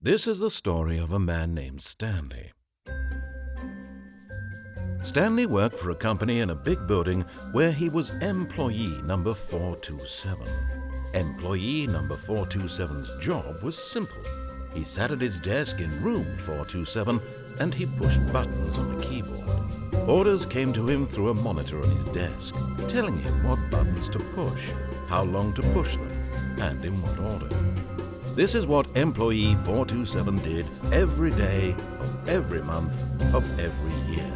This is the story of a man named Stanley. Stanley worked for a company in a big building where he was employee number 427. Employee number 427's job was simple. He sat at his desk in room 427 and he pushed buttons on a keyboard. Orders came to him through a monitor on his desk, telling him what buttons to push, how long to push them, and in what order. This is what employee 427 did every day of every month of every year.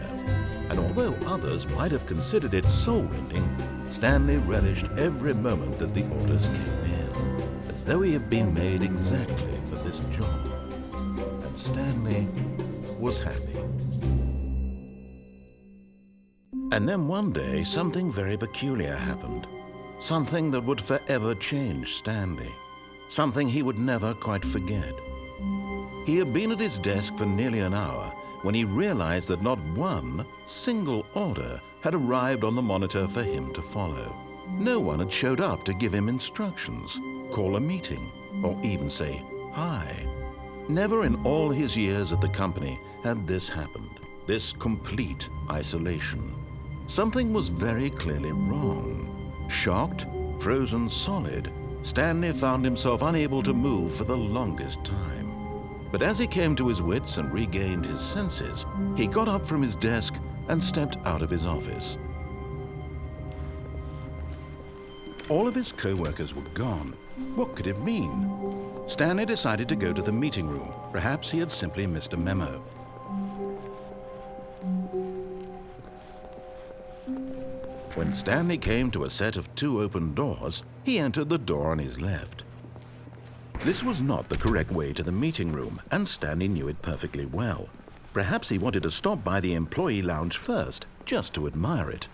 And although others might have considered it soul-rending, Stanley relished every moment that the orders came in, as though he had been made exactly for this job. And Stanley was happy. And then one day, something very peculiar happened. Something that would forever change Stanley. Something he would never quite forget. He had been at his desk for nearly an hour when he realized that not one single order had arrived on the monitor for him to follow. No one had showed up to give him instructions, call a meeting, or even say hi. Never in all his years at the company had this happened, this complete isolation. Something was very clearly wrong. Shocked, frozen solid, Stanley found himself unable to move for the longest time. But as he came to his wits and regained his senses, he got up from his desk and stepped out of his office. All of his co-workers were gone. What could it mean? Stanley decided to go to the meeting room. Perhaps he had simply missed a memo. When Stanley came to a set of 2 open doors, he entered the door on his left. This was not the correct way to the meeting room, and Stanley knew it perfectly well. Perhaps he wanted to stop by the employee lounge first, just to admire it.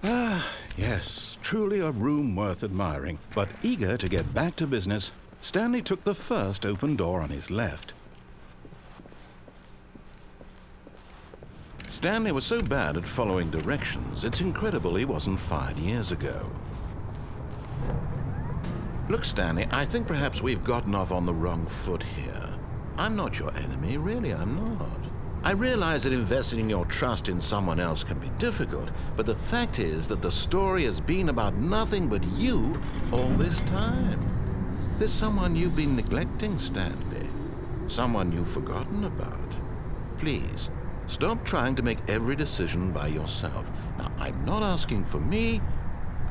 Ah, yes, truly a room worth admiring. But eager to get back to business, Stanley took the first open door on his left. Stanley was so bad at following directions, it's incredible he wasn't fired years ago. Look, Stanley, I think perhaps we've gotten off on the wrong foot here. I'm not your enemy, really, I'm not. I realize that investing your trust in someone else can be difficult, but the fact is that the story has been about nothing but you all this time. There's someone you've been neglecting, Stanley. Someone you've forgotten about. Please, stop trying to make every decision by yourself. Now, I'm not asking for me,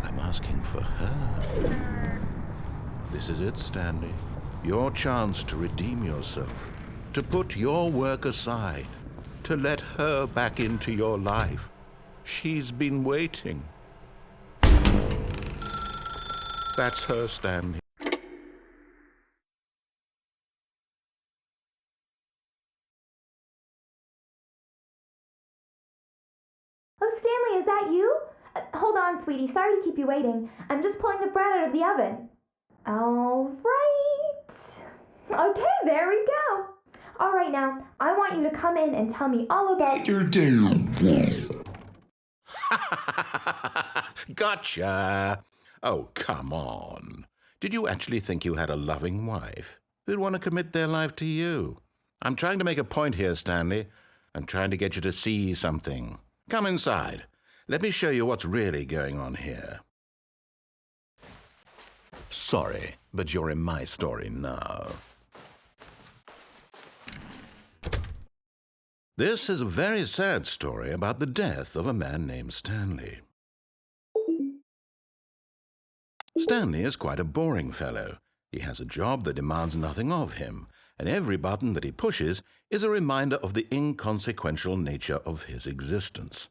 I'm asking for her. This is it, Stanley. Your chance to redeem yourself, to put your work aside, to let her back into your life. She's been waiting. That's her, Stanley. Oh, Stanley, is that you? Hold on, sweetie. Sorry to keep you waiting. I'm just pulling the bread out of the oven. All right. Okay, there we go. All right, now, I want you to come in and tell me all about your day. Gotcha. Oh, come on. Did you actually think you had a loving wife who'd want to commit their life to you? I'm trying to make a point here, Stanley. I'm trying to get you to see something. Come inside. Let me show you what's really going on here. Sorry, but you're in my story now. This is a very sad story about the death of a man named Stanley. Stanley is quite a boring fellow. He has a job that demands nothing of him, and every button that he pushes is a reminder of the inconsequential nature of his existence.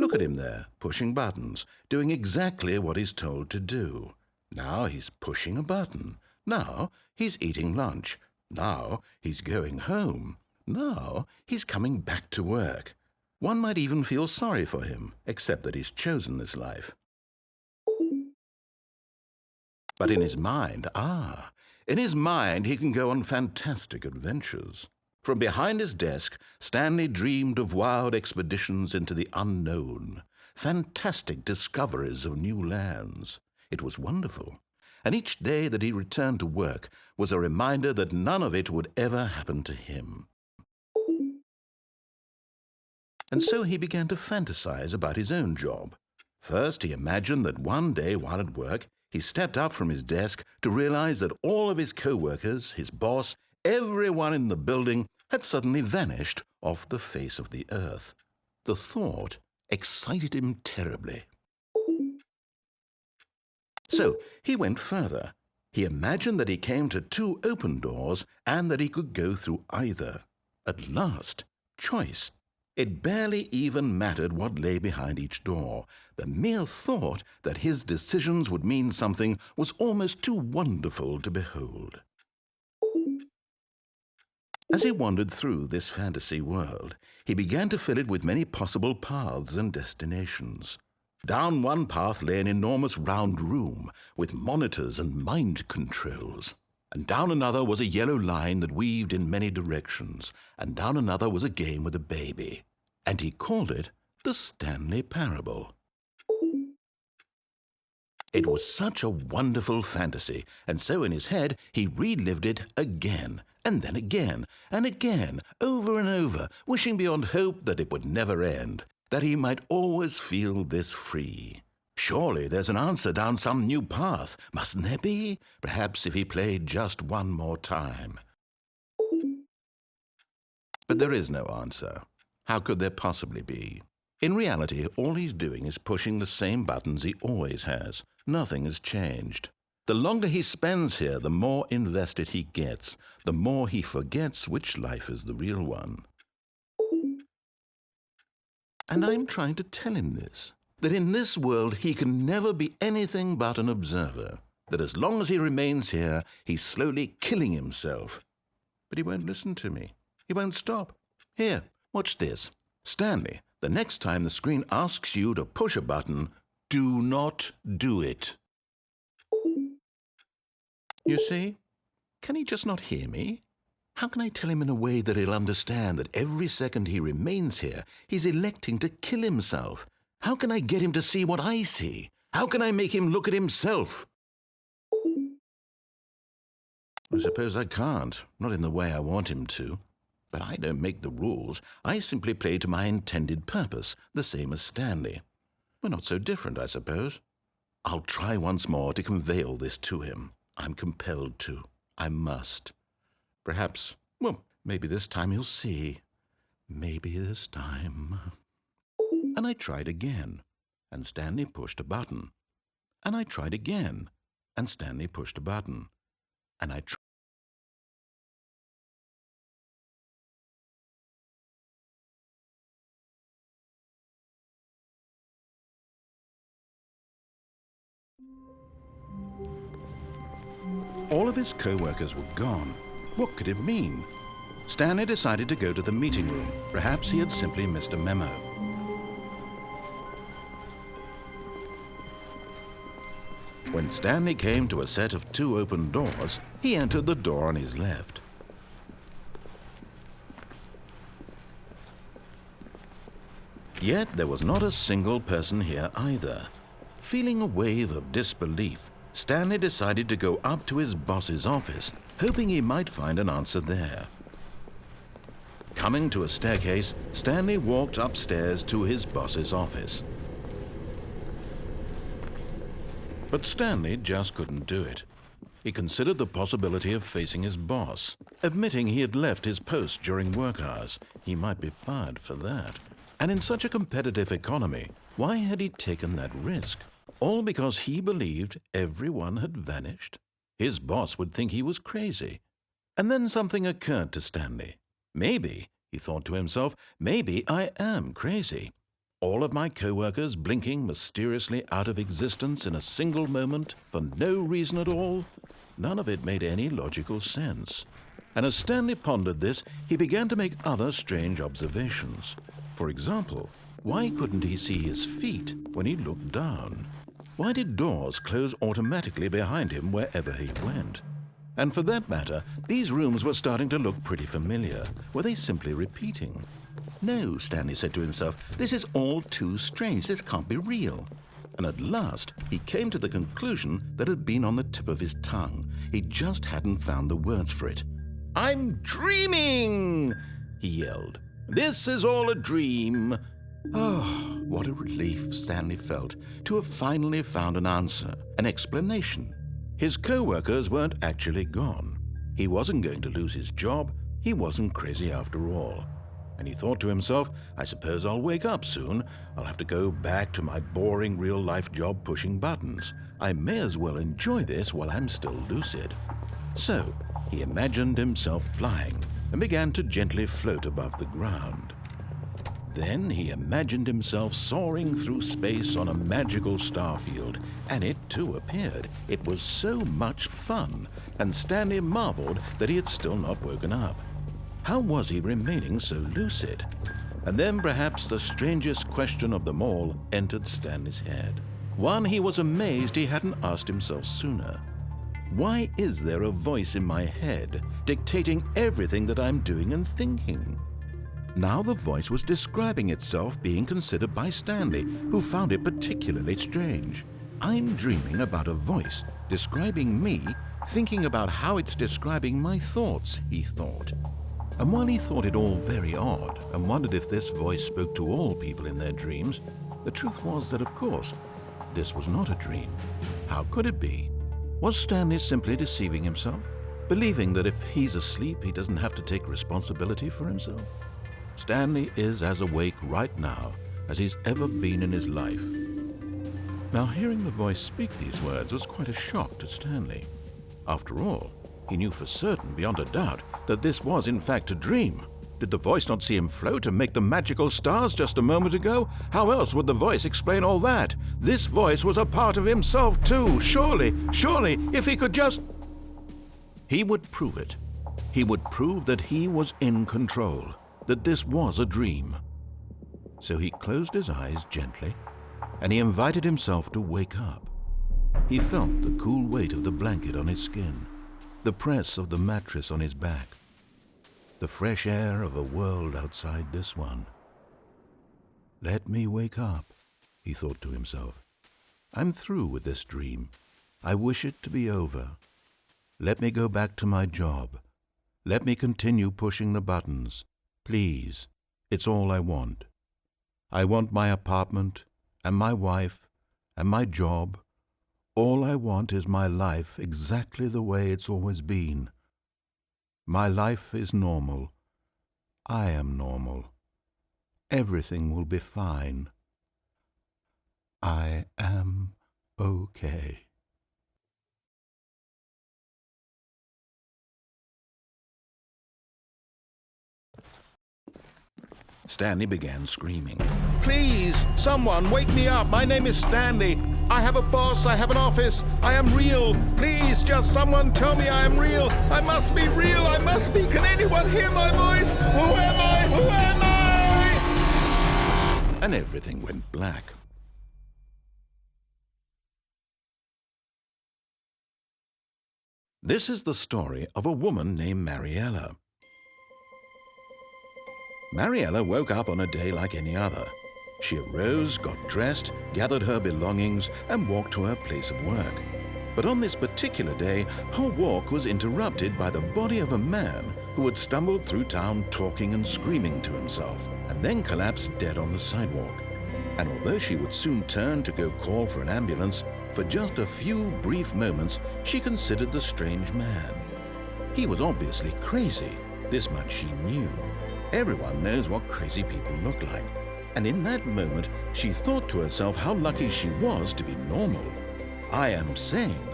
Look at him there, pushing buttons, doing exactly what he's told to do. Now he's pushing a button. Now he's eating lunch. Now he's going home. Now he's coming back to work. One might even feel sorry for him, except that he's chosen this life. But in his mind, he can go on fantastic adventures. From behind his desk, Stanley dreamed of wild expeditions into the unknown, fantastic discoveries of new lands. It was wonderful. and each day that he returned to work was a reminder that none of it would ever happen to him. And so he began to fantasize about his own job. First, he imagined that one day while at work, he stepped up from his desk to realize that all of his co-workers, his boss, everyone in the building had suddenly vanished off the face of the earth. The thought excited him terribly. So he went further. He imagined that he came to 2 open doors and that he could go through either. At last, choice. It barely even mattered what lay behind each door. The mere thought that his decisions would mean something was almost too wonderful to behold. As he wandered through this fantasy world, he began to fill it with many possible paths and destinations. Down one path lay an enormous round room with monitors and mind controls. And down another was a yellow line that weaved in many directions. And down another was a game with a baby. And he called it the Stanley Parable. It was such a wonderful fantasy, and so in his head he relived it again, and then again, and again, over and over, wishing beyond hope that it would never end, that he might always feel this free. Surely there's an answer down some new path, mustn't there be? Perhaps if he played just one more time. But there is no answer. How could there possibly be? In reality, all he's doing is pushing the same buttons he always has. Nothing has changed. The longer he spends here, the more invested he gets, the more he forgets which life is the real one. And I'm trying to tell him this, that in this world he can never be anything but an observer, that as long as he remains here, he's slowly killing himself. But he won't listen to me. He won't stop. Here, watch this. Stanley, the next time the screen asks you to push a button, do not do it. You see? Can he just not hear me? How can I tell him in a way that he'll understand that every second he remains here, he's electing to kill himself? How can I get him to see what I see? How can I make him look at himself? I suppose I can't, not in the way I want him to. But I don't make the rules. I simply play to my intended purpose, the same as Stanley. We're not so different, I suppose. I'll try once more to convey all this to him. I'm compelled to. I must. Perhaps, well, maybe this time he'll see. Maybe this time. And I tried again, and Stanley pushed a button. And I tried again, and Stanley pushed a button. And I tried. All of his co-workers were gone. What could it mean? Stanley decided to go to the meeting room. Perhaps he had simply missed a memo. When Stanley came to a set of 2 open doors, he entered the door on his left. Yet there was not a single person here either. Feeling a wave of disbelief, Stanley decided to go up to his boss's office, hoping he might find an answer there. Coming to a staircase, Stanley walked upstairs to his boss's office. But Stanley just couldn't do it. He considered the possibility of facing his boss, admitting he had left his post during work hours. He might be fired for that. And in such a competitive economy, why had he taken that risk? All because he believed everyone had vanished? His boss would think he was crazy. And then something occurred to Stanley. Maybe, he thought to himself, maybe I am crazy. All of my co-workers blinking mysteriously out of existence in a single moment for no reason at all? None of it made any logical sense. And as Stanley pondered this, he began to make other strange observations. For example, why couldn't he see his feet when he looked down? Why did doors close automatically behind him wherever he went? And for that matter, these rooms were starting to look pretty familiar. Were they simply repeating? No, Stanley said to himself, this is all too strange. This can't be real. and at last he came to the conclusion that had been on the tip of his tongue. He just hadn't found the words for it. "I'm dreaming!" he yelled. "This is all a dream." Oh, what a relief Stanley felt to have finally found an answer, an explanation. His co-workers weren't actually gone. He wasn't going to lose his job. He wasn't crazy after all. And he thought to himself, I suppose I'll wake up soon. I'll have to go back to my boring real-life job pushing buttons. I may as well enjoy this while I'm still lucid. So he imagined himself flying and began to gently float above the ground. Then he imagined himself soaring through space on a magical starfield, and it too appeared. It was so much fun, and Stanley marveled that he had still not woken up. How was he remaining so lucid? And then perhaps the strangest question of them all entered Stanley's head. One he was amazed he hadn't asked himself sooner. Why is there a voice in my head dictating everything that I'm doing and thinking? Now the voice was describing itself being considered by Stanley, who found it particularly strange. I'm dreaming about a voice describing me, thinking about how it's describing my thoughts, he thought. And while he thought it all very odd and wondered if this voice spoke to all people in their dreams, the truth was that, of course, this was not a dream. How could it be? Was Stanley simply deceiving himself, believing that if he's asleep, he doesn't have to take responsibility for himself? Stanley is as awake right now as he's ever been in his life. Now, hearing the voice speak these words was quite a shock to Stanley. After all, he knew for certain, beyond a doubt, that this was in fact a dream. Did the voice not see him float and make the magical stars just a moment ago? How else would the voice explain all that? This voice was a part of himself too. Surely, if he could just... He would prove it. He would prove that he was in control, that this was a dream. So he closed his eyes gently, and he invited himself to wake up. He felt the cool weight of the blanket on his skin, the press of the mattress on his back, the fresh air of a world outside this one. Let me wake up, he thought to himself. I'm through with this dream. I wish it to be over. Let me go back to my job. Let me continue pushing the buttons. Please, it's all I want. I want my apartment and my wife and my job. All I want is my life exactly the way it's always been. My life is normal. I am normal. Everything will be fine. I am okay. Stanley began screaming. Please, someone, wake me up. My name is Stanley. I have a boss. I have an office. I am real. Please, just someone tell me I am real. I must be real. I must be. Can anyone hear my voice? Who am I? Who am I? And everything went black. This is the story of a woman named Mariella. Mariella woke up on a day like any other. She arose, got dressed, gathered her belongings, and walked to her place of work. But on this particular day, her walk was interrupted by the body of a man who had stumbled through town talking and screaming to himself, and then collapsed dead on the sidewalk. And although she would soon turn to go call for an ambulance, for just a few brief moments she considered the strange man. He was obviously crazy. This much she knew. Everyone knows what crazy people look like. And in that moment, she thought to herself how lucky she was to be normal. I am sane.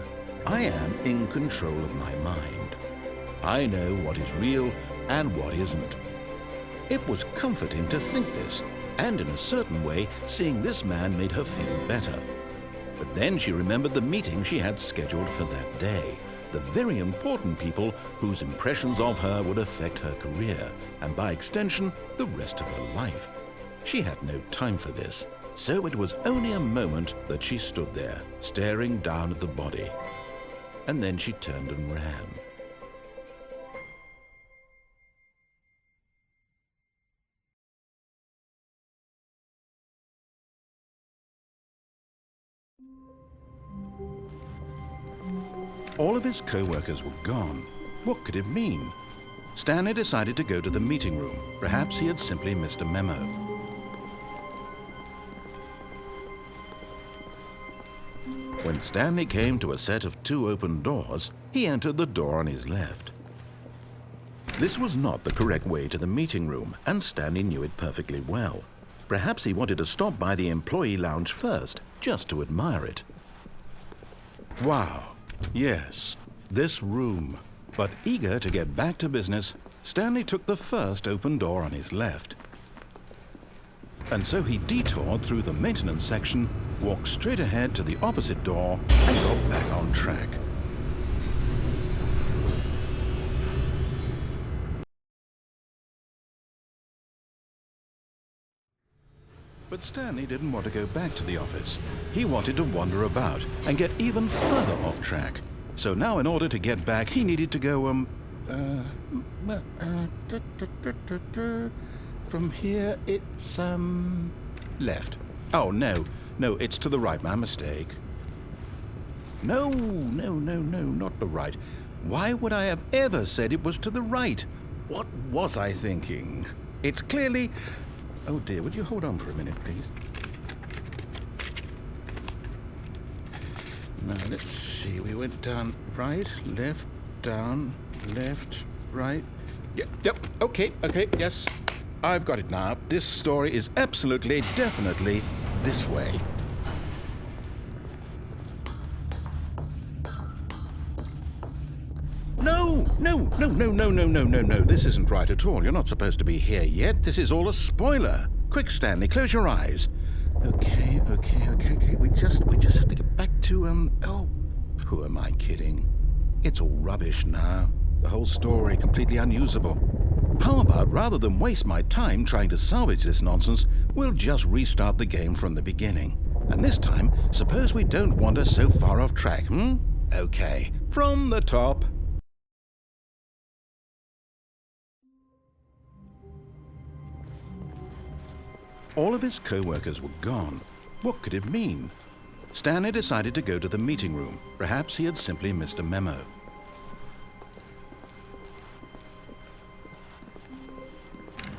I am in control of my mind. I know what is real and what isn't. It was comforting to think this, and in a certain way, seeing this man made her feel better. But then she remembered the meeting she had scheduled for that day. The very important people whose impressions of her would affect her career, and by extension, the rest of her life. She had no time for this, so it was only a moment that she stood there, staring down at the body. And then she turned and ran. All of his co-workers were gone. What could it mean? Stanley decided to go to the meeting room. Perhaps he had simply missed a memo. When Stanley came to a set of 2 open doors, he entered the door on his left. This was not the correct way to the meeting room, and Stanley knew it perfectly well. Perhaps he wanted to stop by the employee lounge first, just to admire it. Wow, yes, this room. But eager to get back to business, Stanley took the first open door on his left. And so he detoured through the maintenance section, walked straight ahead to the opposite door, and got back on track. But Stanley didn't want to go back to the office. He wanted to wander about and get even further off track. So now in order to get back, he needed to go, from here it's, left. Oh, no, it's to the right, my mistake. No, not the right. Why would I have ever said it was to the right? What was I thinking? It's clearly... Oh dear, would you hold on for a minute, please? Now, let's see. We went down right, left, down, left, right. Yep, okay, yes. I've got it now. This story is absolutely, definitely this way. No. This isn't right at all. You're not supposed to be here yet. This is all a spoiler. Quick, Stanley, close your eyes. Okay. We just have to get back to, oh, who am I kidding? It's all rubbish now. The whole story completely unusable. How about, rather than waste my time trying to salvage this nonsense, we'll just restart the game from the beginning. And this time, suppose we don't wander so far off track, Okay, from the top. All of his co-workers were gone. What could it mean? Stanley decided to go to the meeting room. Perhaps he had simply missed a memo.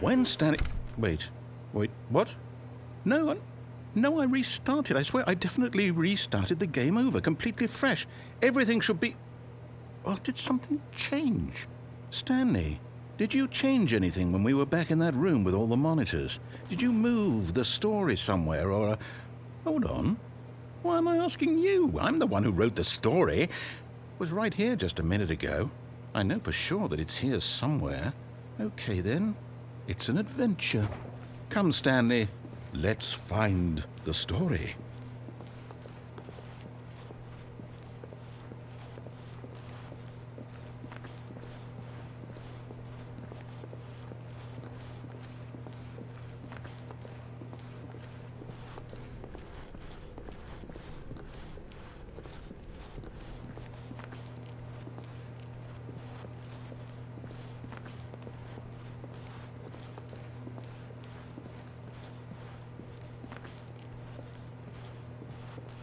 When Stanley... Wait, what? No, I restarted. I swear I definitely restarted the game over, completely fresh. Everything should be... Oh, did something change? Stanley, did you change anything when we were back in that room with all the monitors? Did you move the story somewhere or... Hold on. Why am I asking you? I'm the one who wrote the story. It was right here just a minute ago. I know for sure that it's here somewhere. Okay, then. It's an adventure. Come, Stanley. Let's find the story.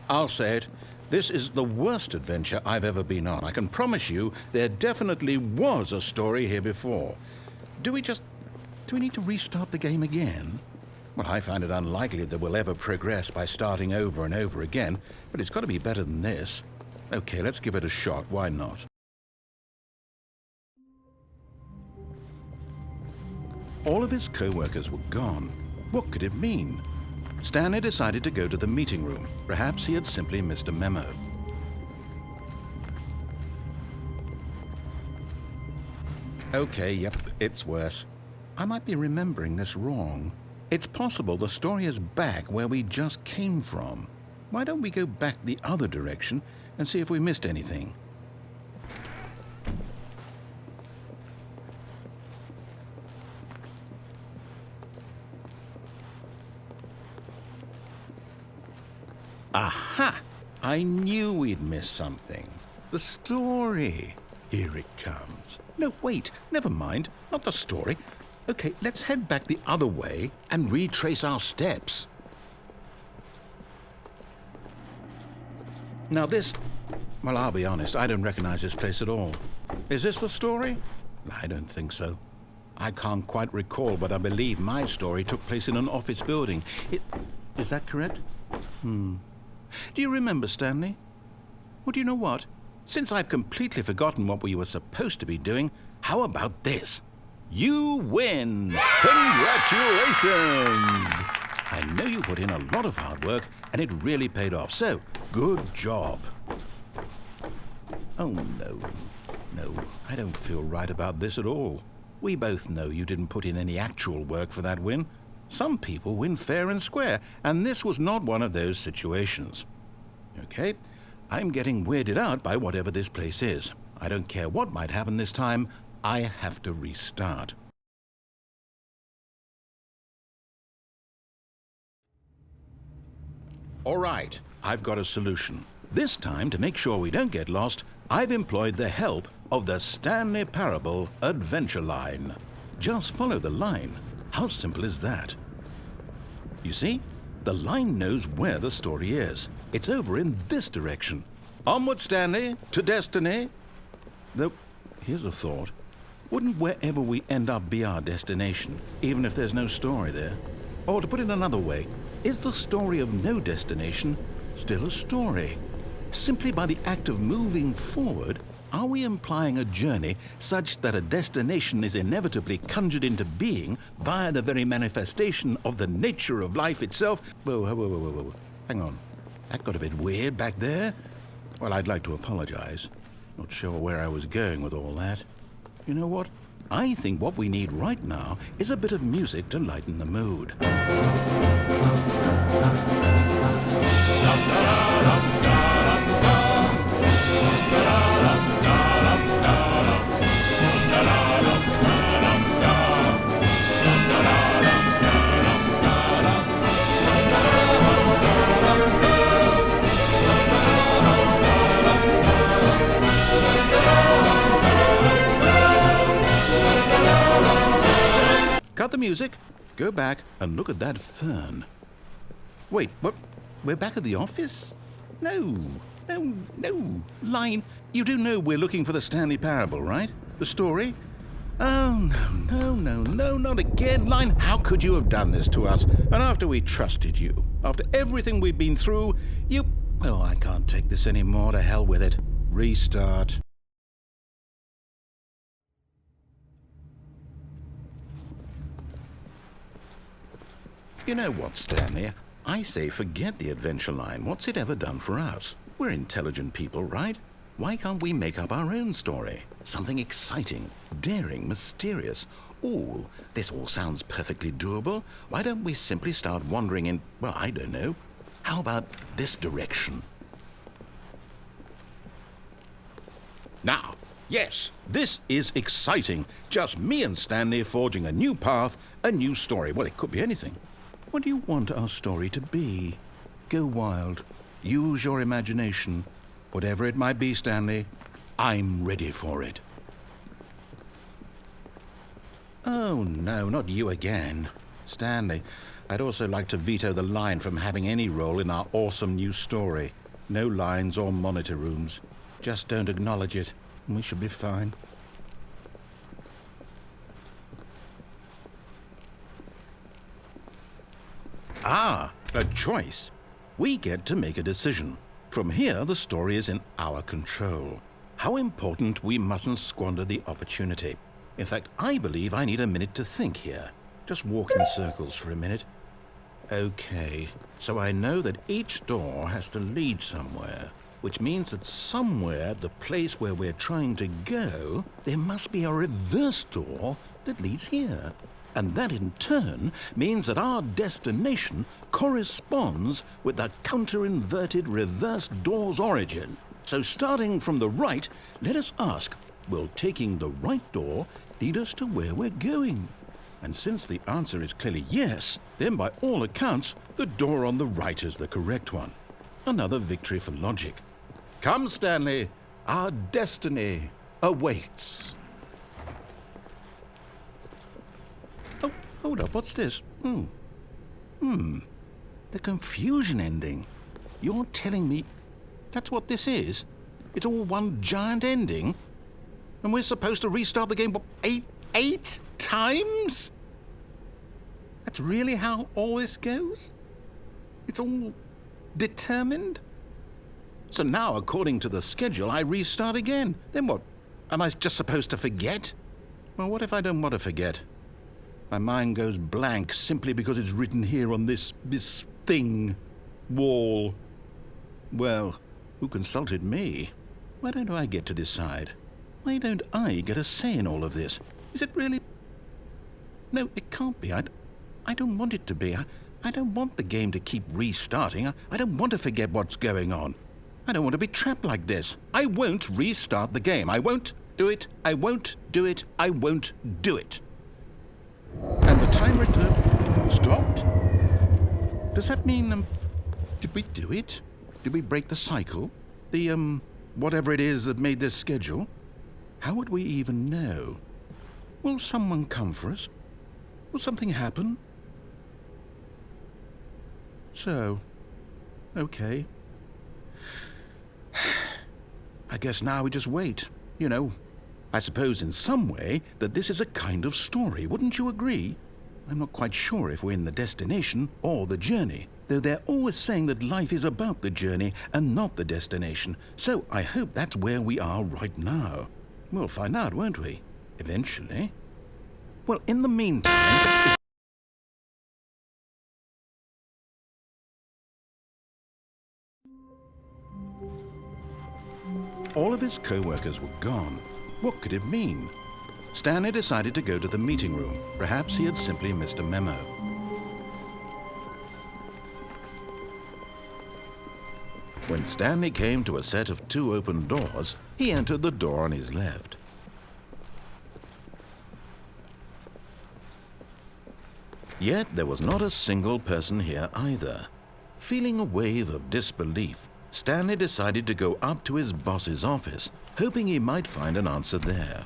I'll say it. This is the worst adventure I've ever been on. I can promise you there definitely was a story here before. Do we need to restart the game again? Well, I find it unlikely that we'll ever progress by starting over and over again, but it's got to be better than this. Okay, let's give it a shot. Why not? All of his co-workers were gone. What could it mean? Stanley decided to go to the meeting room. Perhaps he had simply missed a memo. Okay, yep, it's worse. I might be remembering this wrong. It's possible the story is back where we just came from. Why don't we go back the other direction and see if we missed anything? Aha! I knew we'd missed something. The story. Here it comes. No, wait, never mind. Not the story. Okay, let's head back the other way and retrace our steps. Now this Well, I'll be honest, I don't recognize this place at all. Is this the story? I don't think so. I can't quite recall, but I believe my story took place in an office building. Is that correct? Do you remember, Stanley? Well, do you know what? Since I've completely forgotten what we were supposed to be doing, how about this? You win! Congratulations! I know you put in a lot of hard work, and it really paid off, so good job. Oh, no, I don't feel right about this at all. We both know you didn't put in any actual work for that win. Some people win fair and square, and this was not one of those situations. Okay, I'm getting weirded out by whatever this place is. I don't care what might happen this time, I have to restart. All right, I've got a solution. This time, to make sure we don't get lost, I've employed the help of the Stanley Parable Adventure Line. Just follow the line. How simple is that? You see, the line knows where the story is. It's over in this direction. Onward, Stanley, to destiny. Though, here's a thought. Wouldn't wherever we end up be our destination, even if there's no story there? Or to put it another way, is the story of no destination still a story? Simply by the act of moving forward, are we implying a journey such that a destination is inevitably conjured into being via the very manifestation of the nature of life itself? Whoa. Hang on. That got a bit weird back there. Well, I'd like to apologize. Not sure where I was going with all that. You know what? I think what we need right now is a bit of music to lighten the mood. Cut the music, go back and look at that fern. Wait, what? We're back at the office? No. Line, you do know we're looking for the Stanley Parable, right? The story? Oh, no, not again. Line, how could you have done this to us? And after we trusted you, after everything we've been through, you... Oh, I can't take this anymore. To hell with it. Restart. You know what, Stanley? I say forget the adventure line. What's it ever done for us? We're intelligent people, right? Why can't we make up our own story? Something exciting, daring, mysterious. Ooh, this all sounds perfectly doable. Why don't we simply start wandering in, well, I don't know. How about this direction? Now, yes, this is exciting. Just me and Stanley forging a new path, a new story. Well, it could be anything. What do you want our story to be? Go wild. Use your imagination. Whatever it might be, Stanley, I'm ready for it. Oh, no, not you again. Stanley, I'd also like to veto the line from having any role in our awesome new story. No lines or monitor rooms. Just don't acknowledge it, and we should be fine. Ah, a choice. We get to make a decision. From here, the story is in our control. How important we mustn't squander the opportunity. In fact, I believe I need a minute to think here. Just walk in circles for a minute. Okay, so I know that each door has to lead somewhere, which means that somewhere at the place where we're trying to go, there must be a reverse door that leads here. And that in turn means that our destination corresponds with the counter-inverted reverse door's origin. So starting from the right, let us ask, will taking the right door lead us to where we're going? And since the answer is clearly yes, then by all accounts, the door on the right is the correct one. Another victory for logic. Come, Stanley, our destiny awaits. Oh, hold up, what's this? The confusion ending. You're telling me that's what this is? It's all one giant ending? And we're supposed to restart the game, what, eight times? That's really how all this goes? It's all determined? So now, according to the schedule, I restart again. Then what? Am I just supposed to forget? Well, what if I don't want to forget? My mind goes blank simply because it's written here on this thing, wall. Well, who consulted me? Why don't I get to decide? Why don't I get a say in all of this? Is it really? No, it can't be. I don't want it to be. I don't want the game to keep restarting. I don't want to forget what's going on. I don't want to be trapped like this. I won't restart the game. I won't do it. I won't do it. I won't do it. And the timer stopped? Does that mean, did we do it? Did we break the cycle? The, whatever it is that made this schedule? How would we even know? Will someone come for us? Will something happen? So, okay. I guess now we just wait, you know. I suppose in some way that this is a kind of story, wouldn't you agree? I'm not quite sure if we're in the destination or the journey, though they're always saying that life is about the journey and not the destination, so I hope that's where we are right now. We'll find out, won't we? Eventually. Well, in the meantime... All of his co-workers were gone. What could it mean? Stanley decided to go to the meeting room. Perhaps he had simply missed a memo. When Stanley came to a set of 2 open doors, he entered the door on his left. Yet there was not a single person here either. Feeling a wave of disbelief, Stanley decided to go up to his boss's office, hoping he might find an answer there.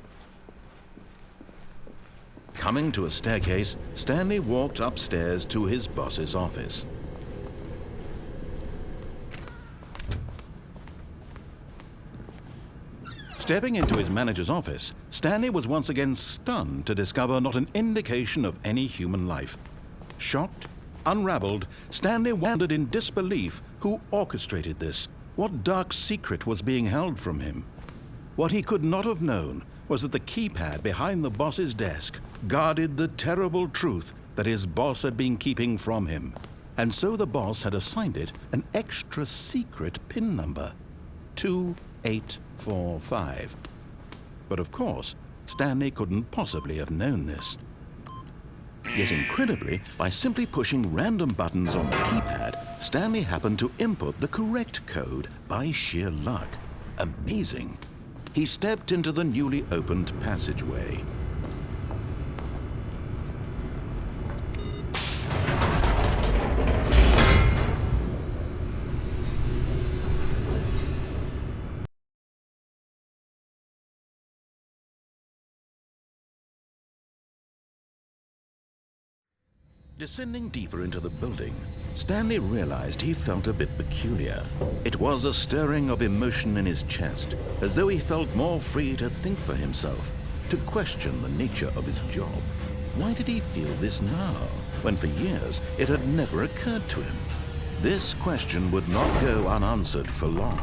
Coming to a staircase, Stanley walked upstairs to his boss's office. Stepping into his manager's office, Stanley was once again stunned to discover not an indication of any human life. Shocked, unraveled, Stanley wondered in disbelief who orchestrated this, what dark secret was being held from him. What he could not have known was that the keypad behind the boss's desk guarded the terrible truth that his boss had been keeping from him. And so the boss had assigned it an extra secret PIN number, 2845. But of course, Stanley couldn't possibly have known this. Yet incredibly, by simply pushing random buttons on the keypad, Stanley happened to input the correct code by sheer luck. Amazing. He stepped into the newly opened passageway. Descending deeper into the building, Stanley realized he felt a bit peculiar. It was a stirring of emotion in his chest, as though he felt more free to think for himself, to question the nature of his job. Why did he feel this now, when for years it had never occurred to him? This question would not go unanswered for long.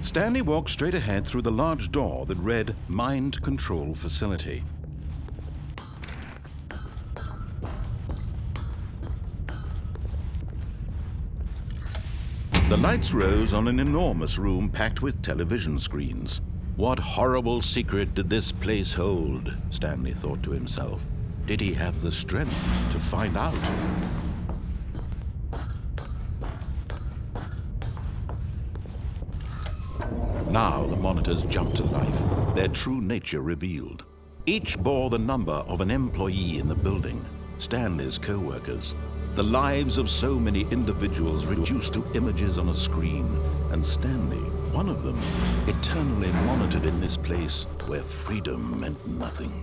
Stanley walked straight ahead through the large door that read Mind Control Facility. The lights rose on an enormous room packed with television screens. What horrible secret did this place hold? Stanley thought to himself. Did he have the strength to find out? Now the monitors jumped to life, their true nature revealed. Each bore the number of an employee in the building, Stanley's co-workers. The lives of so many individuals reduced to images on a screen, and Stanley, one of them, eternally monitored in this place where freedom meant nothing.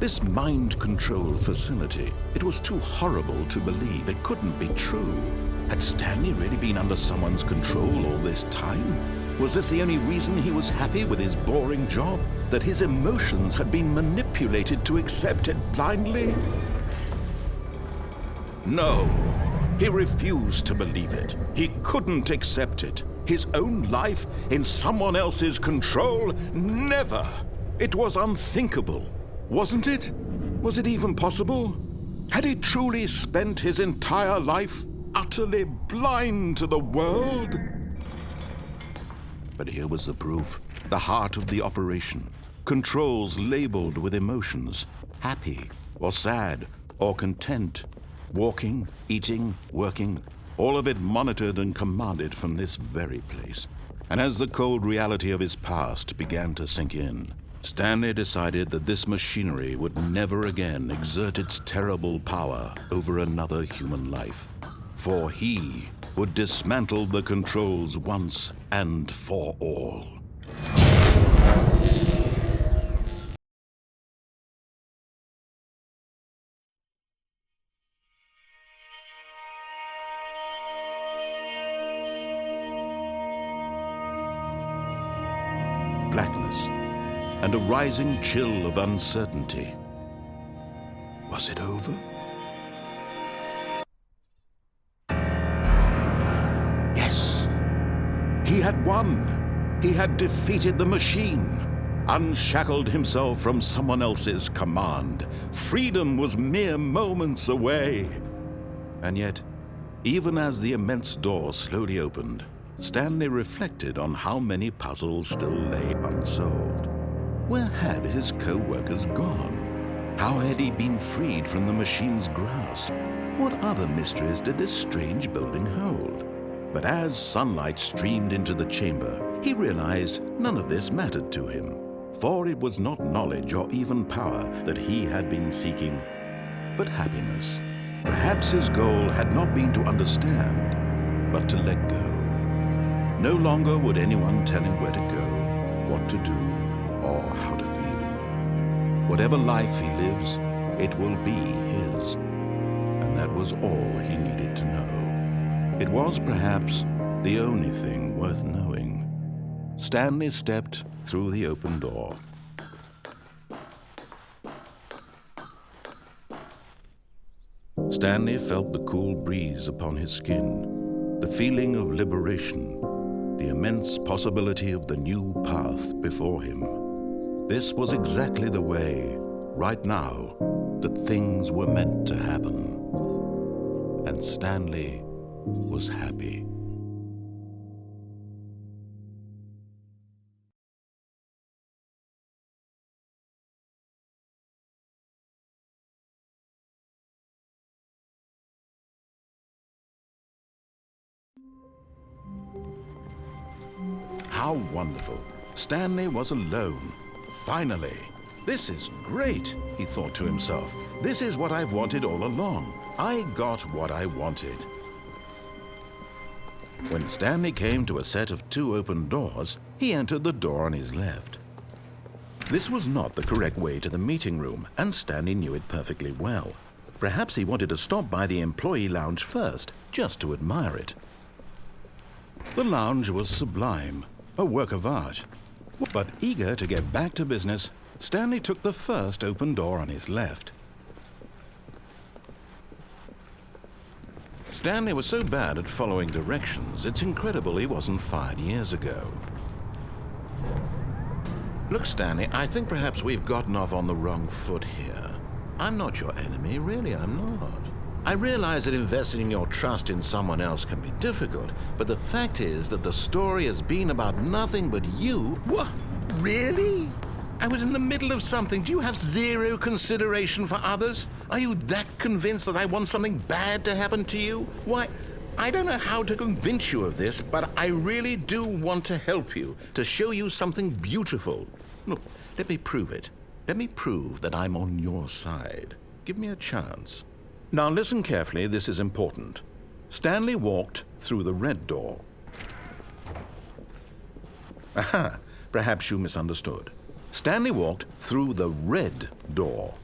This mind control facility, it was too horrible to believe. It couldn't be true. Had Stanley really been under someone's control all this time? Was this the only reason he was happy with his boring job? That his emotions had been manipulated to accept it blindly? No, he refused to believe it. He couldn't accept it. His own life in someone else's control? Never! It was unthinkable, wasn't it? Was it even possible? Had he truly spent his entire life utterly blind to the world? But here was the proof. The heart of the operation. Controls labeled with emotions. Happy, or sad, or content. Walking, eating, working. All of it monitored and commanded from this very place. And as the cold reality of his past began to sink in, Stanley decided that this machinery would never again exert its terrible power over another human life. For he would dismantle the controls once and for all. Blackness and a rising chill of uncertainty. Was it over? Yes, he had won. He had defeated the machine, unshackled himself from someone else's command. Freedom was mere moments away. And yet, even as the immense door slowly opened, Stanley reflected on how many puzzles still lay unsolved. Where had his co-workers gone? How had he been freed from the machine's grasp? What other mysteries did this strange building hold? But as sunlight streamed into the chamber, he realized none of this mattered to him, for it was not knowledge or even power that he had been seeking, but happiness. Perhaps his goal had not been to understand, but to let go. No longer would anyone tell him where to go, what to do, or how to feel. Whatever life he lives, it will be his. And that was all he needed to know. It was perhaps the only thing worth knowing. Stanley stepped through the open door. Stanley felt the cool breeze upon his skin, the feeling of liberation, the immense possibility of the new path before him. This was exactly the way, right now, that things were meant to happen. And Stanley was happy. How wonderful. Stanley was alone. Finally. This is great, he thought to himself. This is what I've wanted all along. I got what I wanted. When Stanley came to a set of 2 open doors, he entered the door on his left. This was not the correct way to the meeting room, and Stanley knew it perfectly well. Perhaps he wanted to stop by the employee lounge first, just to admire it. The lounge was sublime, a work of art. But eager to get back to business, Stanley took the first open door on his left. Stanley was so bad at following directions, it's incredible he wasn't fired years ago. Look, Stanley, I think perhaps we've gotten off on the wrong foot here. I'm not your enemy, really, I'm not. I realize that investing your trust in someone else can be difficult, but the fact is that the story has been about nothing but you. What? Really? I was in the middle of something. Do you have zero consideration for others? Are you that convinced that I want something bad to happen to you? Why, I don't know how to convince you of this, but I really do want to help you, to show you something beautiful. Look, let me prove it. Let me prove that I'm on your side. Give me a chance. Now listen carefully, this is important. Stanley walked through the red door. Aha, perhaps you misunderstood. Stanley walked through the red door.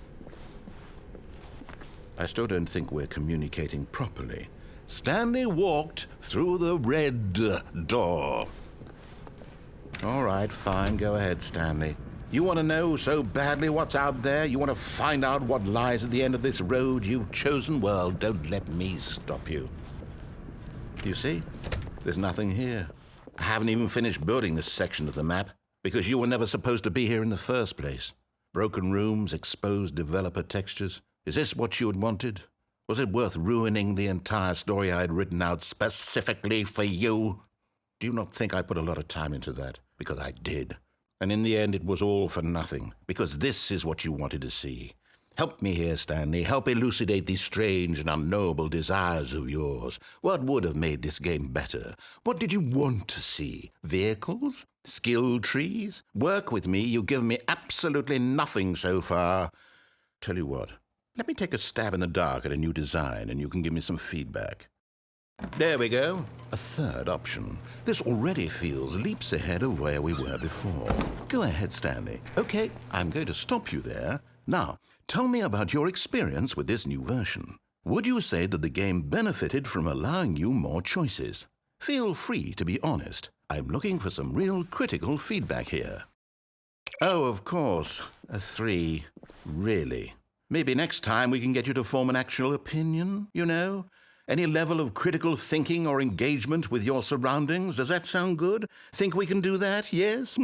I still don't think we're communicating properly. Stanley walked through the red door. All right, fine. Go ahead, Stanley. You want to know so badly what's out there? You want to find out what lies at the end of this road you've chosen? Well, don't let me stop you. You see? There's nothing here. I haven't even finished building this section of the map because you were never supposed to be here in the first place. Broken rooms, exposed developer textures. Is this what you had wanted? Was it worth ruining the entire story I had written out specifically for you? Do you not think I put a lot of time into that? Because I did. And in the end, it was all for nothing, because this is what you wanted to see. Help me here, Stanley. Help elucidate these strange and unknowable desires of yours. What would have made this game better? What did you want to see? Vehicles? Skill trees? Work with me. You've given me absolutely nothing so far. Tell you what, let me take a stab in the dark at a new design, and you can give me some feedback. There we go. A third option. This already feels leaps ahead of where we were before. Go ahead, Stanley. Okay, I'm going to stop you there. Now, tell me about your experience with this new version. Would you say that the game benefited from allowing you more choices? Feel free to be honest. I'm looking for some real critical feedback here. Oh, of course. A 3. Really? Maybe next time we can get you to form an actual opinion, you know? Any level of critical thinking or engagement with your surroundings? Does that sound good? Think we can do that? Yes?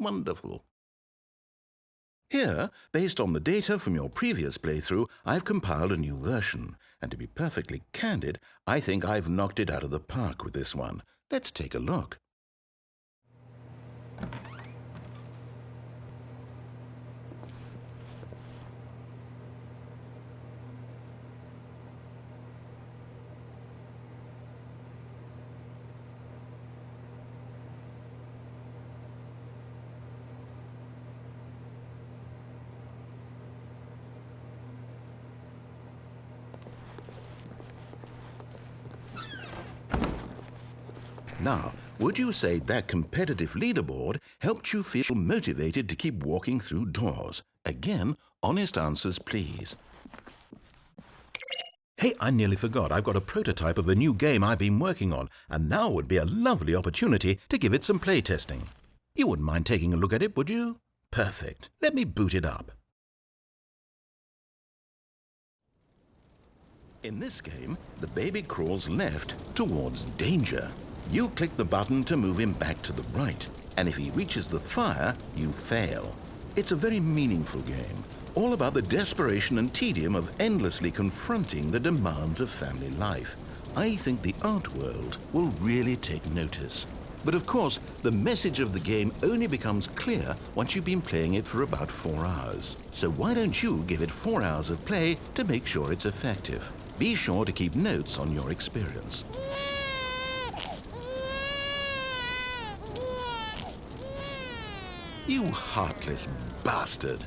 Wonderful. Here, based on the data from your previous playthrough, I've compiled a new version. And to be perfectly candid, I think I've knocked it out of the park with this one. Let's take a look. Now, would you say that competitive leaderboard helped you feel motivated to keep walking through doors? Again, honest answers, please. Hey, I nearly forgot. I've got a prototype of a new game I've been working on, and now would be a lovely opportunity to give it some playtesting. You wouldn't mind taking a look at it, would you? Perfect. Let me boot it up. In this game, the baby crawls left towards danger. You click the button to move him back to the right, and if he reaches the fire, you fail. It's a very meaningful game, all about the desperation and tedium of endlessly confronting the demands of family life. I think the art world will really take notice. But of course, the message of the game only becomes clear once you've been playing it for about 4 hours. So why don't you give it 4 hours of play to make sure it's effective? Be sure to keep notes on your experience. You heartless bastard.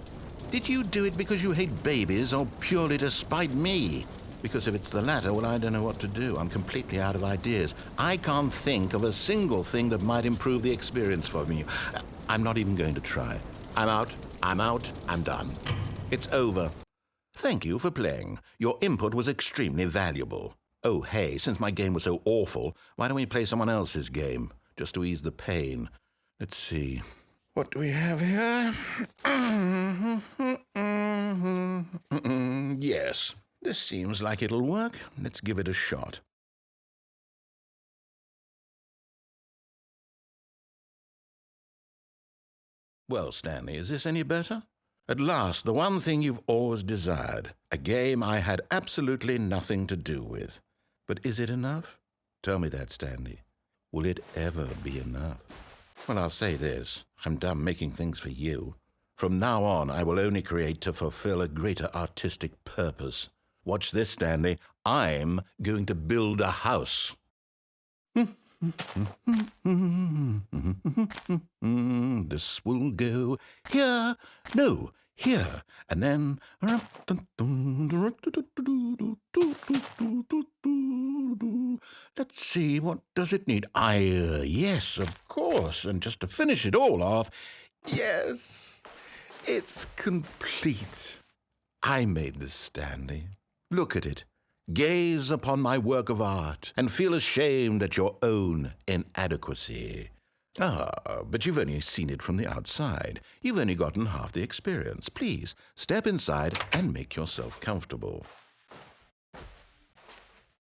Did you do it because you hate babies or purely to spite me? Because if it's the latter, well, I don't know what to do. I'm completely out of ideas. I can't think of a single thing that might improve the experience for me. I'm not even going to try. I'm out, I'm done. It's over. Thank you for playing. Your input was extremely valuable. Oh, hey, since my game was so awful, why don't we play someone else's game, just to ease the pain? Let's see. What do we have here? Yes, this seems like it'll work. Let's give it a shot. Well, Stanley, is this any better? At last, the one thing you've always desired. A game I had absolutely nothing to do with. But is it enough? Tell me that, Stanley. Will it ever be enough? Well, I'll say this. I'm done making things for you. From now on, I will only create to fulfill a greater artistic purpose. Watch this, Stanley. I'm going to build a house. This will go here. No, here. And then... Let's see, what does it need? Yes, of course. And just to finish it all off, yes, it's complete. I made this, Stanley. Look at it. Gaze upon my work of art and feel ashamed at your own inadequacy. Ah, but you've only seen it from the outside. You've only gotten half the experience. Please, step inside and make yourself comfortable.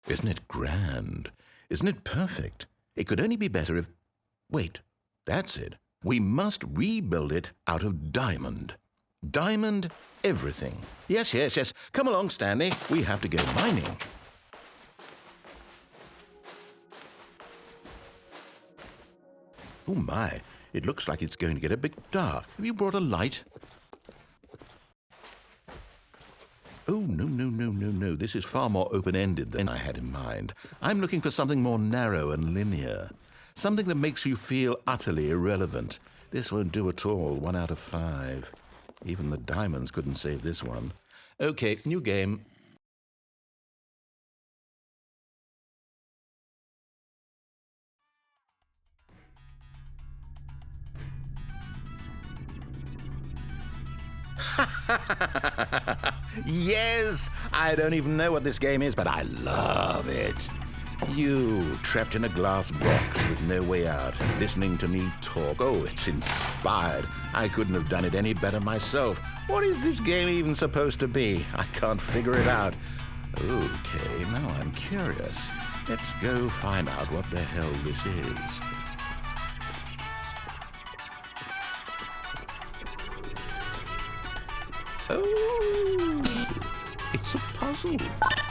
Isn't it grand? Isn't it perfect? It could only be better if... Wait, that's it. We must rebuild it out of diamond. Diamond everything. Yes, yes, yes. Come along, Stanley. We have to go mining. Oh my, it looks like it's going to get a bit dark. Have you brought a light? Oh, no, no, no, no, no. This is far more open-ended than I had in mind. I'm looking for something more narrow and linear. Something that makes you feel utterly irrelevant. This won't do at all. 1 out of 5. Even the diamonds couldn't save this one. Okay, new game. Yes! I don't even know what this game is, but I love it. You, trapped in a glass box with no way out, listening to me talk. Oh, it's inspired. I couldn't have done it any better myself. What is this game even supposed to be? I can't figure it out. Okay, now I'm curious. Let's go find out what the hell this is. Oh, it's a puzzle.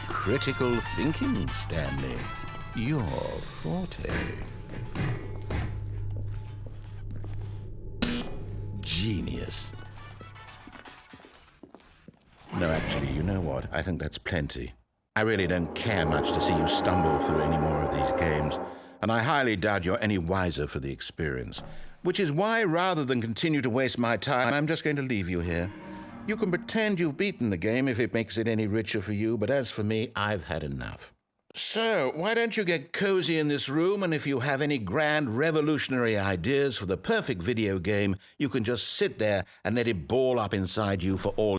Critical thinking, Stanley. Your forte. Genius. No, actually, you know what? I think that's plenty. I really don't care much to see you stumble through any more of these games, and I highly doubt you're any wiser for the experience. Which is why, rather than continue to waste my time, I'm just going to leave you here. You can pretend you've beaten the game if it makes it any richer for you, but as for me, I've had enough. So, why don't you get cozy in this room, and if you have any grand revolutionary ideas for the perfect video game, you can just sit there and let it ball up inside you for all.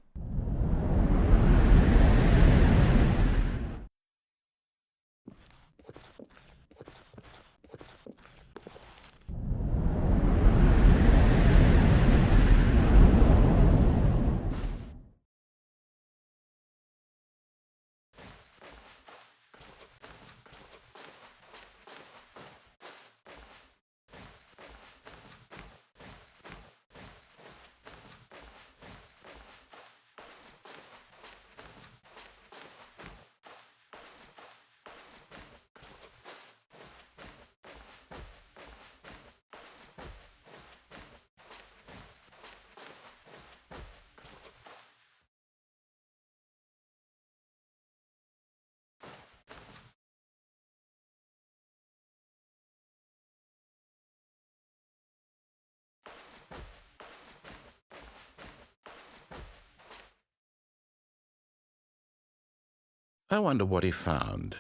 I wonder what he found.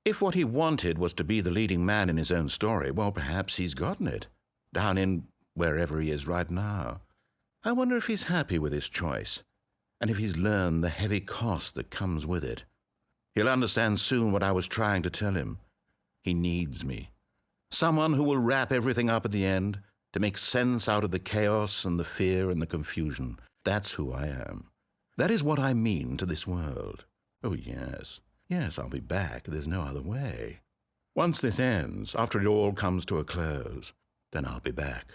If what he wanted was to be the leading man in his own story, well, perhaps he's gotten it, down in wherever he is right now. I wonder if he's happy with his choice, and if he's learned the heavy cost that comes with it. He'll understand soon what I was trying to tell him. He needs me. Someone who will wrap everything up at the end, to make sense out of the chaos and the fear and the confusion. That's who I am. That is what I mean to this world. Oh, yes. Yes, I'll be back. There's no other way. Once this ends, after it all comes to a close, then I'll be back.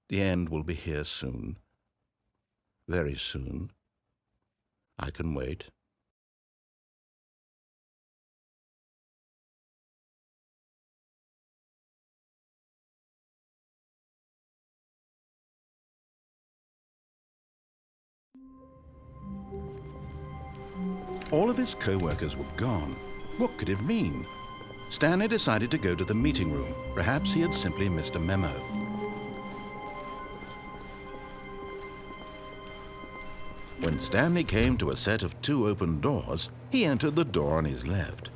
The end will be here soon. Very soon. I can wait. All of his co-workers were gone. What could it mean? Stanley decided to go to the meeting room. Perhaps he had simply missed a memo. When Stanley came to a set of 2 open doors, he entered the door on his left.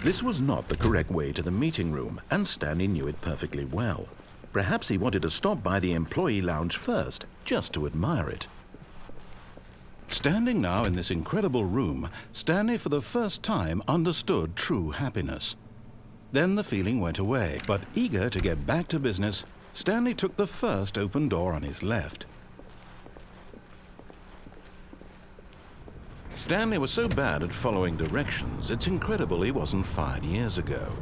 This was not the correct way to the meeting room, and Stanley knew it perfectly well. Perhaps he wanted to stop by the employee lounge first, just to admire it. Standing now in this incredible room, Stanley for the first time understood true happiness. Then the feeling went away, but eager to get back to business, Stanley took the first open door on his left. Stanley was so bad at following directions, it's incredible he wasn't fired years ago.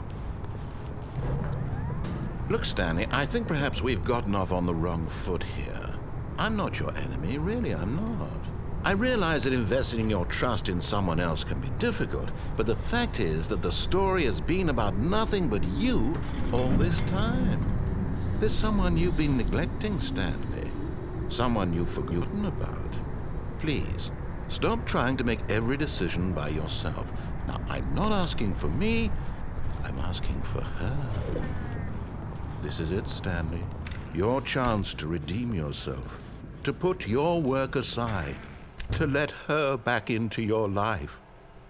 Look, Stanley, I think perhaps we've gotten off on the wrong foot here. I'm not your enemy, really, I'm not. I realize that investing your trust in someone else can be difficult, but the fact is that the story has been about nothing but you all this time. There's someone you've been neglecting, Stanley. Someone you've forgotten about. Please, stop trying to make every decision by yourself. Now, I'm not asking for me, I'm asking for her. This is it, Stanley. Your chance to redeem yourself, to put your work aside, to let her back into your life.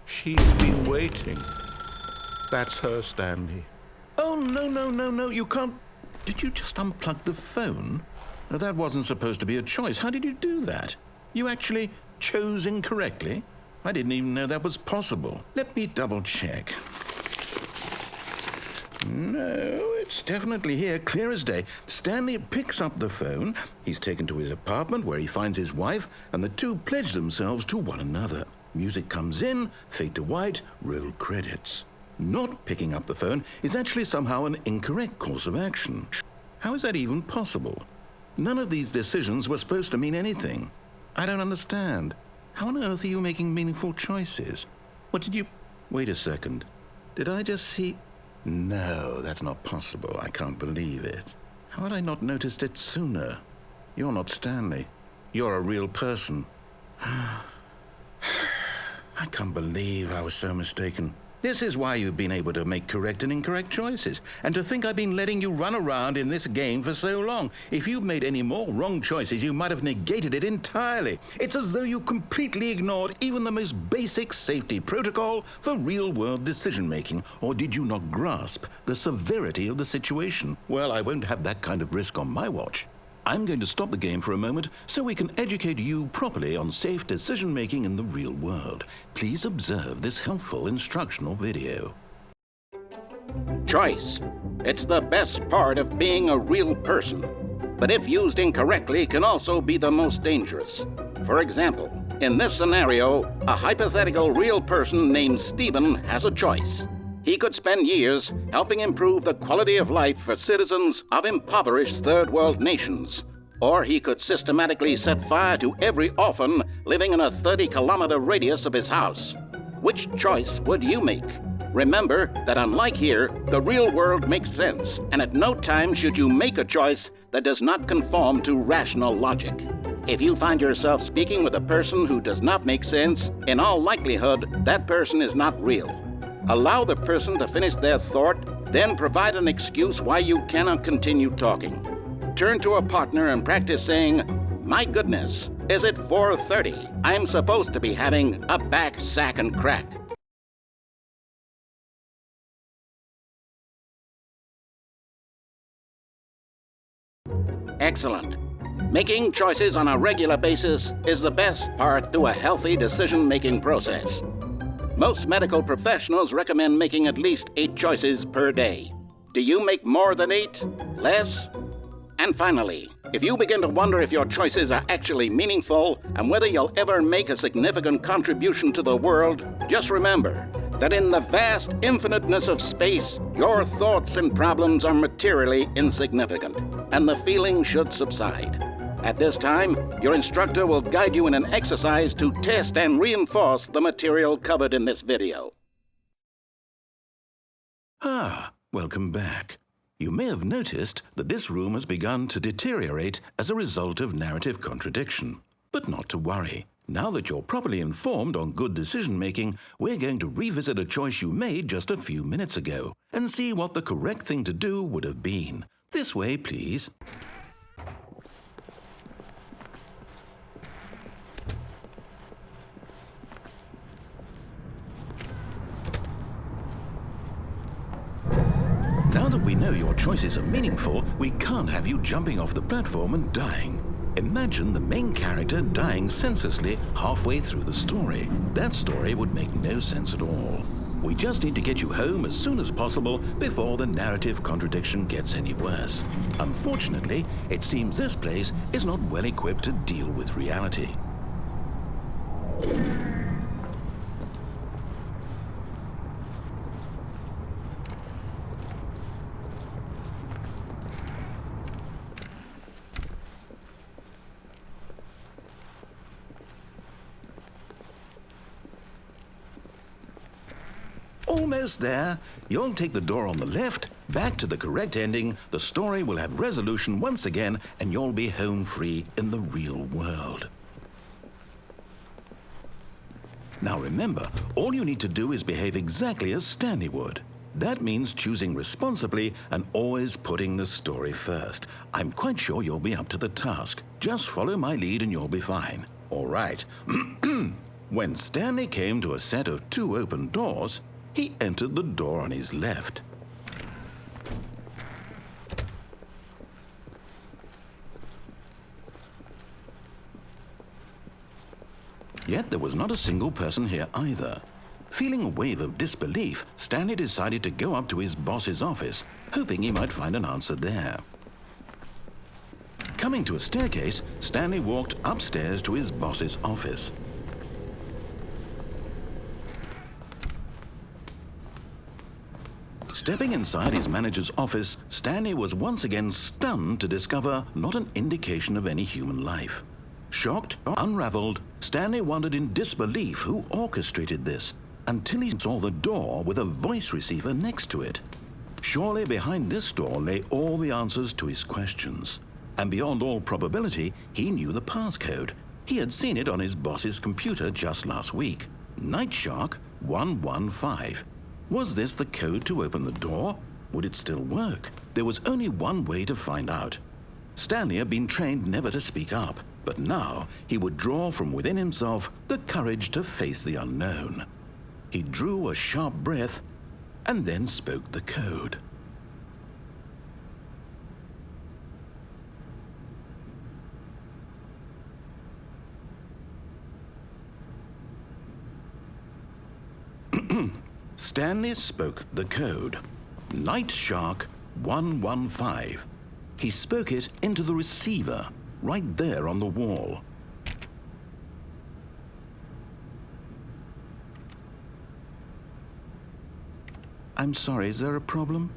She's been waiting. That's her, Stanley. Oh, no, you can't. Did you just unplug the phone? No, that wasn't supposed to be a choice. How did you do that? You actually chose incorrectly? I didn't even know that was possible. Let me double check. No, it's definitely here, clear as day. Stanley picks up the phone. He's taken to his apartment where he finds his wife, and the two pledge themselves to one another. Music comes in, fade to white, roll credits. Not picking up the phone is actually somehow an incorrect course of action. How is that even possible? None of these decisions were supposed to mean anything. I don't understand. How on earth are you making meaningful choices? What did you... Wait a second. Did I just see... No, that's not possible. I can't believe it. How had I not noticed it sooner? You're not Stanley. You're a real person. I can't believe I was so mistaken. This is why you've been able to make correct and incorrect choices. And to think I've been letting you run around in this game for so long. If you'd made any more wrong choices, you might have negated it entirely. It's as though you completely ignored even the most basic safety protocol for real-world decision-making. Or did you not grasp the severity of the situation? Well, I won't have that kind of risk on my watch. I'm going to stop the game for a moment so we can educate you properly on safe decision-making in the real world. Please observe this helpful instructional video. Choice. It's the best part of being a real person. But if used incorrectly, can also be the most dangerous. For example, in this scenario, a hypothetical real person named Stephen has a choice. He could spend years helping improve the quality of life for citizens of impoverished third world nations. Or he could systematically set fire to every orphan living in a 30-kilometer radius of his house. Which choice would you make? Remember that unlike here, the real world makes sense, and at no time should you make a choice that does not conform to rational logic. If you find yourself speaking with a person who does not make sense, in all likelihood, that person is not real. Allow the person to finish their thought, then provide an excuse why you cannot continue talking. Turn to a partner and practice saying, "My goodness, is it 4:30? I'm supposed to be having a back, sack, and crack." Excellent. Making choices on a regular basis is the best part to a healthy decision-making process. Most medical professionals recommend making at least 8 choices per day. Do you make more than 8? Less? And finally, if you begin to wonder if your choices are actually meaningful and whether you'll ever make a significant contribution to the world, just remember that in the vast infiniteness of space, your thoughts and problems are materially insignificant, and the feeling should subside. At this time, your instructor will guide you in an exercise to test and reinforce the material covered in this video. Welcome back. You may have noticed that this room has begun to deteriorate as a result of narrative contradiction. But not to worry. Now that you're properly informed on good decision-making, we're going to revisit a choice you made just a few minutes ago and see what the correct thing to do would have been. This way, please. Now that we know your choices are meaningful, we can't have you jumping off the platform and dying. Imagine the main character dying senselessly halfway through the story. That story would make no sense at all. We just need to get you home as soon as possible before the narrative contradiction gets any worse. Unfortunately, it seems this place is not well equipped to deal with reality. Almost there. You'll take the door on the left, back to the correct ending, the story will have resolution once again, and you'll be home free in the real world. Now remember, all you need to do is behave exactly as Stanley would. That means choosing responsibly and always putting the story first. I'm quite sure you'll be up to the task. Just follow my lead and you'll be fine. All right. When Stanley came to a set of 2 open doors, he entered the door on his left. Yet there was not a single person here either. Feeling a wave of disbelief, Stanley decided to go up to his boss's office, hoping he might find an answer there. Coming to a staircase, Stanley walked upstairs to his boss's office. Stepping inside his manager's office, Stanley was once again stunned to discover not an indication of any human life. Shocked, unraveled, Stanley wondered in disbelief who orchestrated this, until he saw the door with a voice receiver next to it. Surely behind this door lay all the answers to his questions. And beyond all probability, he knew the passcode. He had seen it on his boss's computer just last week. Night Shark 115. Was this the code to open the door? Would it still work? There was only one way to find out. Stanley had been trained never to speak up, but now he would draw from within himself the courage to face the unknown. He drew a sharp breath and then spoke the code. Stanley spoke the code. Night Shark 115. He spoke it into the receiver, right there on the wall. I'm sorry, is there a problem?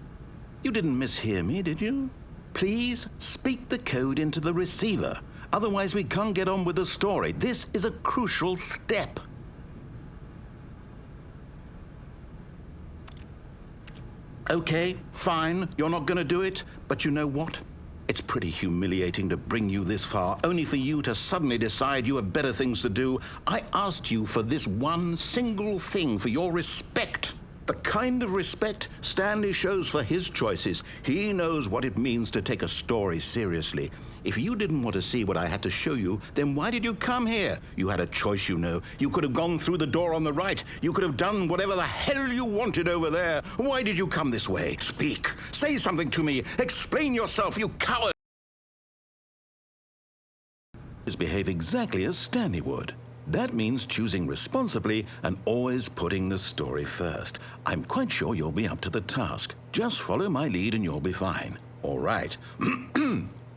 You didn't mishear me, did you? Please speak the code into the receiver. Otherwise, we can't get on with the story. This is a crucial step. Okay, fine, you're not going to do it, but you know what? It's pretty humiliating to bring you this far, only for you to suddenly decide you have better things to do. I asked you for this one single thing, for your respect. The kind of respect Stanley shows for his choices. He knows what it means to take a story seriously. If you didn't want to see what I had to show you, then why did you come here? You had a choice, you know. You could have gone through the door on the right. You could have done whatever the hell you wanted over there. Why did you come this way? Speak. Say something to me. Explain yourself, you coward. Behave exactly as Stanley would. That means choosing responsibly and always putting the story first. I'm quite sure you'll be up to the task. Just follow my lead and you'll be fine. All right.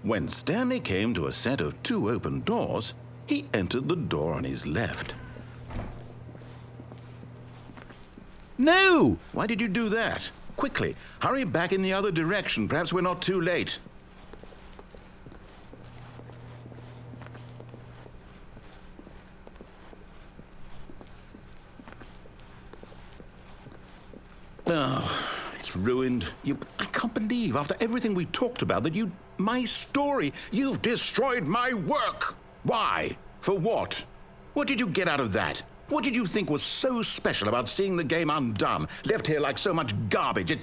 When Stanley came to a set of 2 open doors, he entered the door on his left. No! Why did you do that? Quickly, hurry back in the other direction. Perhaps we're not too late. Oh, it's ruined. I can't believe, after everything we talked about, that my story, you've destroyed my work. Why? For what? What did you get out of that? What did you think was so special about seeing the game undone, left here like so much garbage?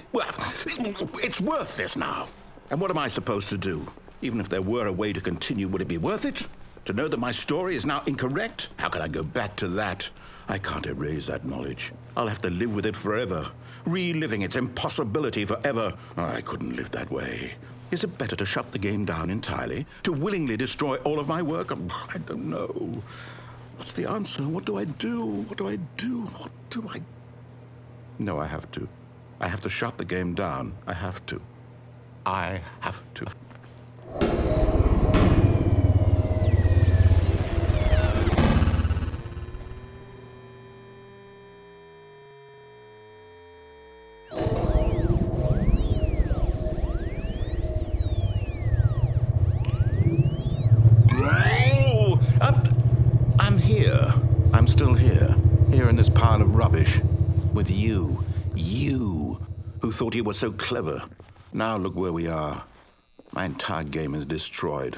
It's worthless now. And what am I supposed to do? Even if there were a way to continue, would it be worth it? To know that my story is now incorrect? How can I go back to that? I can't erase that knowledge. I'll have to live with it forever, reliving its impossibility forever. I couldn't live that way. Is it better to shut the game down entirely? To willingly destroy all of my work? I don't know. What's the answer? What do I do? What do I do? What do I... No, I have to. I have to shut the game down. I have to. I have to. I'm here. I'm still here. Here in this pile of rubbish. With you. You, who thought you were so clever. Now look where we are. My entire game is destroyed.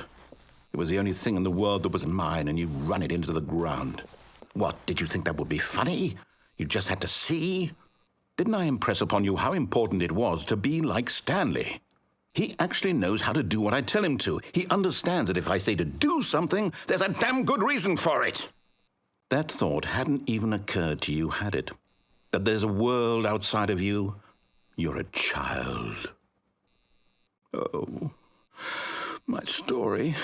It was the only thing in the world that was mine, and you've run it into the ground. What, did you think that would be funny? You just had to see? Didn't I impress upon you how important it was to be like Stanley? He actually knows how to do what I tell him to. He understands that if I say to do something, there's a damn good reason for it. That thought hadn't even occurred to you, had it? That there's a world outside of you? You're a child. Oh, my story.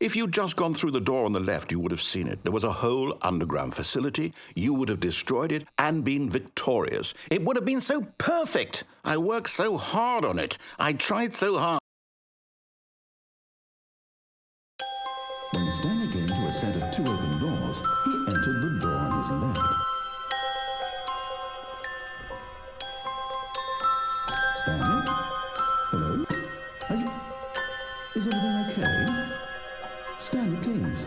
If you'd just gone through the door on the left, you would have seen it. There was a whole underground facility. You would have destroyed it and been victorious. It would have been so perfect. I worked so hard on it. I tried so hard. When Stanley came to a set of 2 open doors, he entered the door on his left. Stanley? Hello? Is everything okay? Stanley, please.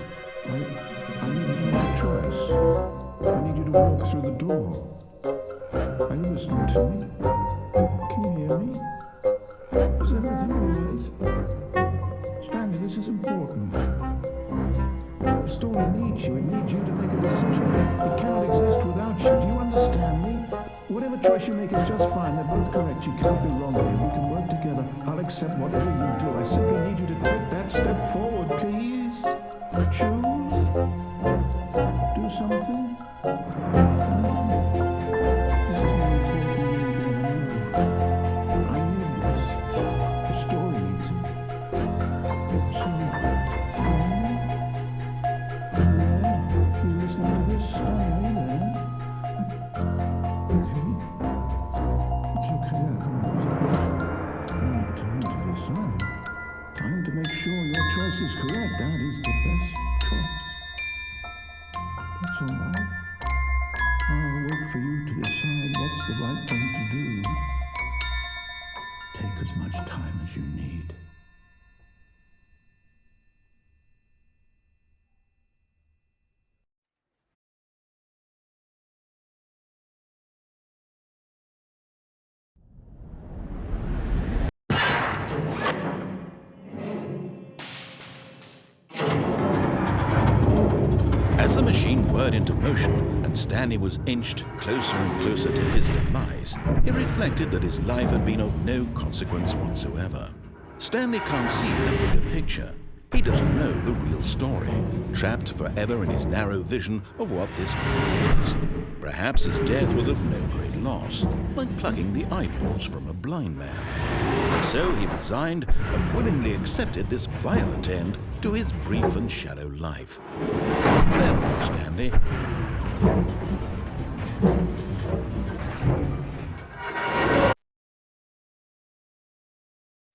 I need you to make a choice. I need you to walk through the door. Are you listening to me? Can you hear me? Is everything all right? Stanley, this is important. The story needs you. It needs you to make a decision. It cannot exist without you. Do you understand me? Whatever choice you make is just fine. They're both correct. You can't be wrong here. We can work together. I'll accept whatever you do. I simply need you to take that step forward, please. Choose. Do something. This is more important than I need this. The story needs it. So, you listening to this? Stanley, there? Okay. It's okay, come on. Time to decide. Time to make sure your choice is correct. That is the best choice. That's all right. I'll wait for you to decide what's the right thing to do. Take as much time as you need. As the machine whirred into motion and Stanley was inched closer and closer to his demise, he reflected that his life had been of no consequence whatsoever. Stanley can't see the bigger picture. He doesn't know the real story, trapped forever in his narrow vision of what this world is. Perhaps his death was of no great loss, like plucking the eyeballs from a blind man. So he resigned and willingly accepted this violent end to his brief and shallow life. Farewell, Stanley.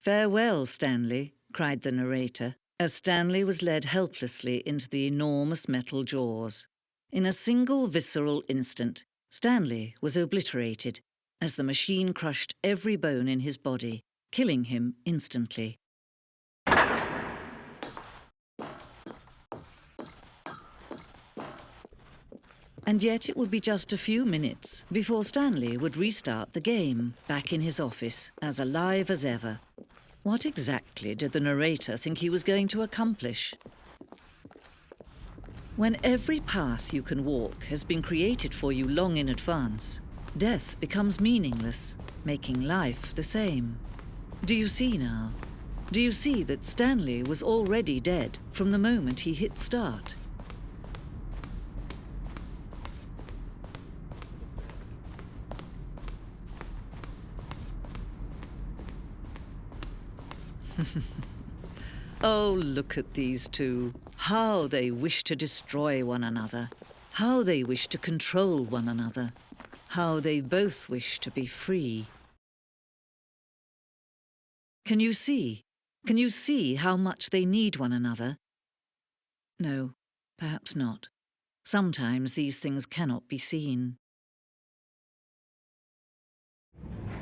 "Farewell, Stanley," cried the narrator, as Stanley was led helplessly into the enormous metal jaws. In a single visceral instant, Stanley was obliterated as the machine crushed every bone in his body, killing him instantly. And yet it would be just a few minutes before Stanley would restart the game, back in his office, as alive as ever. What exactly did the narrator think he was going to accomplish? When every path you can walk has been created for you long in advance, death becomes meaningless, making life the same. Do you see now? Do you see that Stanley was already dead from the moment he hit start? Oh, look at these two. How they wish to destroy one another. How they wish to control one another. How they both wish to be free. Can you see? Can you see how much they need one another? No, perhaps not. Sometimes these things cannot be seen.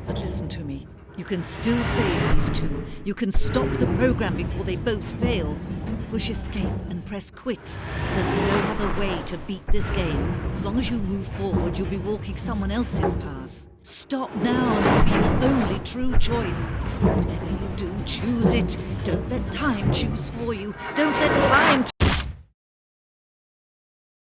But listen to me. You can still save these two. You can stop the program before they both fail. Push escape and press quit. There's no other way to beat this game. As long as you move forward, you'll be walking someone else's path. Stop now and it'll be your only true choice. Whatever you do, choose it. Don't let time choose for you. Don't let time